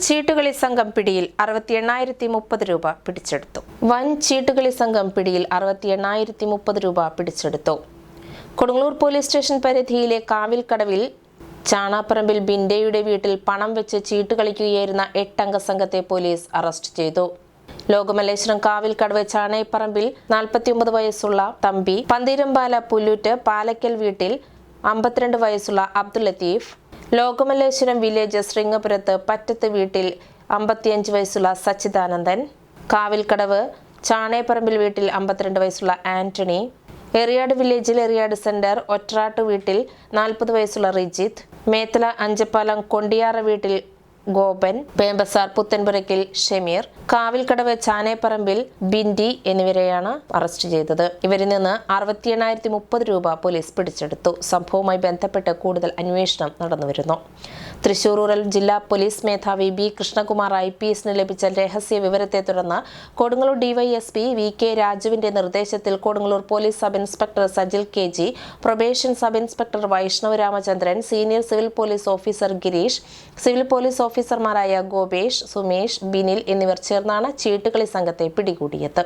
ചീട്ടുകളി സംഘം പിടിയിൽ 68,030 രൂപ പിടിച്ചെടുത്തു. വൻ ചീട്ടുകളി സംഘം പിടിയിൽ 68,030 രൂപ പിടിച്ചെടുത്തു. കൊടുങ്ങല്ലൂർ പോലീസ് സ്റ്റേഷൻ പരിധിയിലെ കാവിൽക്കടവിൽ ചാണാപ്പറമ്പിൽ ബിൻഡയുടെ വീട്ടിൽ പണം വെച്ച് ചീട്ടുകളിക്കുകയായിരുന്ന 8 അംഗ സംഘത്തെ പോലീസ് അറസ്റ്റ് ചെയ്തു. ലോകമല്ലേശ്വരം കാവിൽക്കടവ് ചാണേപ്പറമ്പിൽ 49 വയസ്സുള്ള തമ്പി, പന്തീരമ്പാല പുല്ലൂറ്റ് പാലക്കൽ വീട്ടിൽ 52 വയസ്സുള്ള അബ്ദുൽ ലത്തീഫ്, ലോകമല്ലേശ്വരം വില്ലേജ് ശ്രീങ്ങപുരത്ത് പറ്റത്ത് വീട്ടിൽ 55 വയസ്സുള്ള സച്ചിദാനന്ദൻ, കാവിൽക്കടവ് ചാണേപ്പറമ്പിൽ വീട്ടിൽ 52 വയസ്സുള്ള ആന്റണി, എറിയാട് വില്ലേജിൽ എറിയാട് സെന്റർ ഒറ്ററാട്ട് വീട്ടിൽ 40 വയസ്സുള്ള റിജിത്ത്, മേത്തല അഞ്ചപ്പാലം കൊണ്ടിയാറ വീട്ടിൽ ഗോപൻ, പേമ്പസാർ പുത്തൻപുരയ്ക്കൽ ഷമീർ, കാവിൽക്കടവ് ചാനേപ്പറമ്പിൽ ബിൻഡി എന്നിവരെയാണ് അറസ്റ്റ് ചെയ്തത്. ഇവരിൽ നിന്ന് 68,030 രൂപ പോലീസ് പിടിച്ചെടുത്തു. സംഭവവുമായി ബന്ധപ്പെട്ട് കൂടുതൽ അന്വേഷണം നടന്നുവരുന്നു. തൃശൂർ റൂറൽ ജില്ലാ പോലീസ് മേധാവി ബി കൃഷ്ണകുമാർ IPSന് ലഭിച്ച രഹസ്യ വിവരത്തെ തുടർന്ന് കൊടുങ്ങല്ലൂർ DYSP VK രാജുവിന്റെ നിർദ്ദേശത്തിൽ Kodungallur police sub inspector Sajil KG, probation sub inspector Vaishnav Ramachandran, senior civil police officer Girish, civil police ഓഫീസർമാരായ ഗോപേഷ്, സുമേഷ്, ബിനിൽ എന്നിവർ ചേർന്നാണ് ചീട്ടുകളി സംഘത്തെ പിടികൂടിയത്.